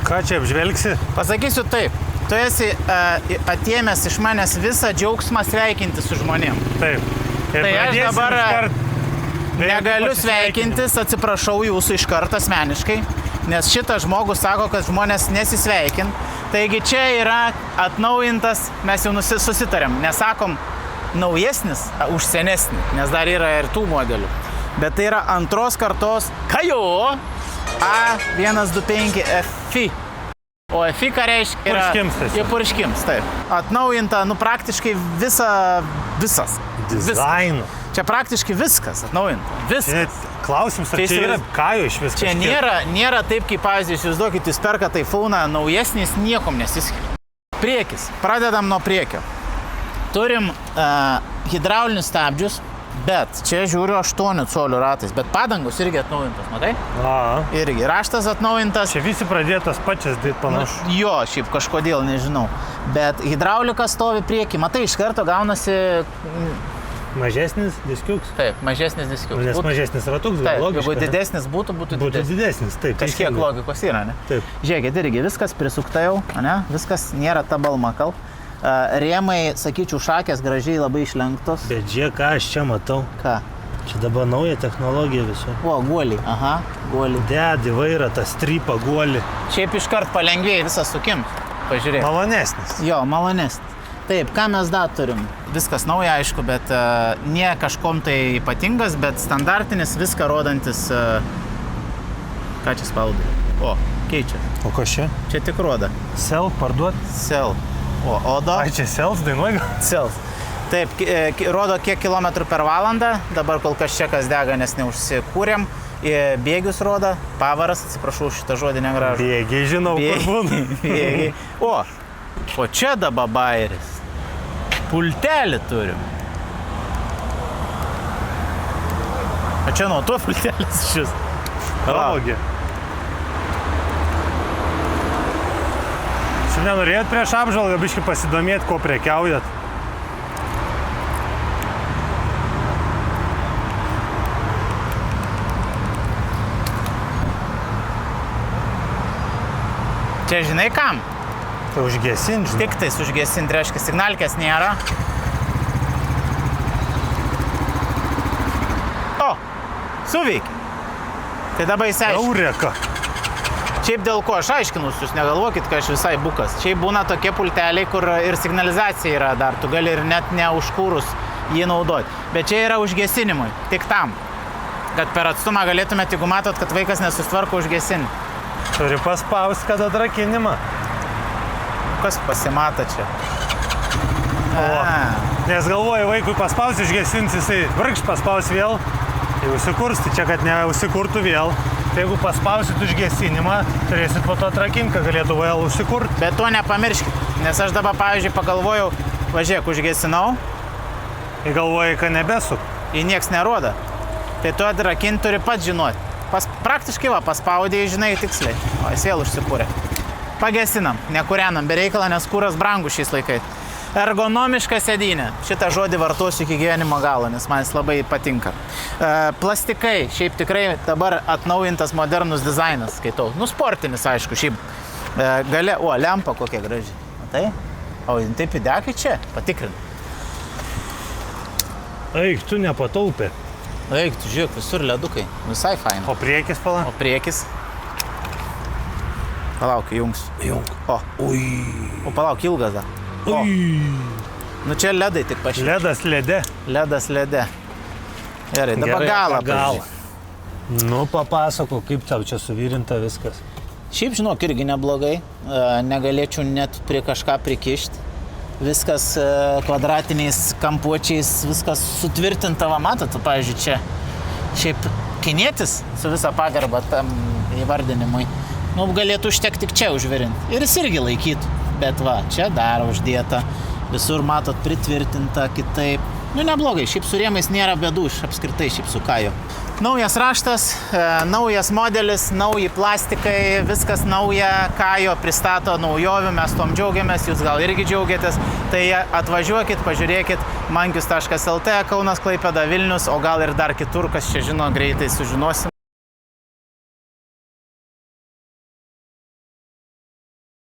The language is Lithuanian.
Ką čia apžvelgsi? Pasakysiu taip, tu esi atėmęs iš manęs visą džiaugsmą sveikinti su žmonėm. Taip. Ir Tai aš dabar negaliu pasisveikinimų. sveikintis, atsiprašau jūsų iš karto asmeniškai, nes šitas žmogus sako, kad žmonės nesisveikin. Taigi čia yra atnaujintas, mes jau susitarėm, nesakom naujesnis už senesnį, nes dar yra ir tų modelių. Bet tai yra antros kartos Kajo A125 FI. O FI ką reiškia? Yra purškims, taip. Atnaujinta, praktiškai visas. Dizainu. Čia praktiškai viskas atnaujinta. Viskas. Klausimas, ar čia yra Kajo iš viskas? Čia nėra taip, kaip pavyzdžiui, įsivaizduokit, jūs perka Taifūną, naujesnis niekom nesiskiria. Priekis. Pradedam nuo priekio. Turim hidraulinius stabdžius, bet čia žiūriu 8 colių ratais, bet padangos irgi atnaujintas, matai? Irgi. Raštas atnaujintas. Čia visi pradėtas pačias dėti panašu. Jo, šiaip kažkodėl, nežinau. Bet hidraulika stovi prieki, matai, iš karto gaunasi... Mažesnis diskiuks? Taip, mažesnis diskiuks. Nes mažesnis ratuks, gal logiška. Jeigu didesnis būtų didesnis. Taip. Kažkiek logikos yra, ne? Taip. Žiūrėkit, irgi viskas prisukta jau, ne? Viskas nėra ta balmakal. Rėmai, sakyčiau, šakės gražiai labai išlenktos. Bet žiūrėk, ką aš čia matau. Ką? Čia dabar nauja technologija visų. O, guolį, guolį. Dedi vairą, tą strypą guolį. Šiaip iškart palengvėjai visas sukims. Pažiūrėk. Malonesnis. Jo, malonesnis. Taip, ką mes dar turim? Viskas nauja, aišku, bet ne kažkom tai ypatingas, bet standartinis, viską rodantis... Ką čia spaudai? O, keičia. O kas čia? Čia tik roda. Self parduot? Self. O, odo? Ai, čia Self dainuoja? Self. Taip, rodo kiek kilometrų per valandą. Dabar kol kas čekas dega, nes neužsikūrėm. Bėgius rodo. Pavaras, atsiprašau, šitą žodį negražu. Bėgiai, žinau, kur būna. Bėgiai. O čia dabar bairis. Pultelį turim. O čia nuo to pultelis šis. Palaukė. Čia nenorėjot prieš apžvalgą biškį pasidomėti, ko prekiaujat? Čia žinai kam? Tai užgesint, žinai. Tik tais užgesint, reiškia, signalkės nėra. O, suveikia. Tai dabar įsiaiškinu. Eureka. Šiaip dėl ko aš aiškinus, jūs negalvokit, kad aš visai bukas. Šiaip būna tokie pulteliai, kur ir signalizacija yra dar, tu gali ir net neužkūrus jį naudoti. Bet čia yra užgesinimui, tik tam. Kad per atstumą galėtumėte, jeigu matot, kad vaikas nesustvarko užgesinti. Turi paspaust, kad atrakinimą. Kas pasimata čia? Nes galvoju, vaikui paspaus išgesins, jisai vrkš paspaus vėl. Tai užsikurs, tai čia, kad neužsikurtų vėl. Tai jeigu paspausit užgesinimą, turėsit po to atrakinti, kad galėtų vėl užsikurti. Bet to nepamirškit, nes aš dabar, pavyzdžiui, pagalvojau, važiuok, užgesinau. Ir galvoju, kad nebesuk. Į nieks nerodo. Tai tu atrakinti turi pats žinoti. Praktiškai paspaudėjai, žinai, tiksliai. O, jis vėl užsikūrė. Pagesinam, nekūrenam, be reikalą, nes kūras brangus šiais laikais. Ergonomiška sėdynė. Šitą žodį vartosiu iki gyvenimo galo, nes man jis labai patinka. Plastikai, šiaip tikrai dabar atnaujintas modernus dizainas, skaitau. Sportinis, aišku, šiaip gale, lempa kokia graži. Matai? O, taip įdekai čia, patikrinu. Eik, tu nepataupė. Eik, tu žiūrėk, visur ledukai. Visai faina. O priekis, pala? O priekis. Palauk, jungsiu. Jung. O. Ui. O palauk, ilgas dar. O. Nu čia ledai tik pašė. Ledas lede. Ledas lede. Gerai, dabar galą. Nu, papasako, kaip tau čia suvirinta viskas. Šiaip, žinok, irgi neblogai. Negalėčiau net prie kažką prikišti. Viskas kvadratiniais kampuočiais, viskas sutvirtinta, va, matot, pavyzdžiui, čia šiaip kinietis su visa pagarba tam įvardinimui. Nu, galėtų užtekti tik čia užvirinti. Ir jis irgi laikytų. Bet va, čia dar uždėta. Visur, matot, pritvirtinta kitaip. Nu, neblogai. Šiaip su rėmais nėra bėdų, apskritai šiaip su Kajo. Naujas raštas, naujas modelis, nauji plastikai, viskas nauja. Kajo pristato naujovių, mes tom džiaugiamės, jūs gal irgi džiaugiatės. Tai atvažiuokit, pažiūrėkit, mankius.lt, Kaunas, Klaipėda, Vilnius, o gal ir dar kitur, kas čia žino, greitai sužinosim.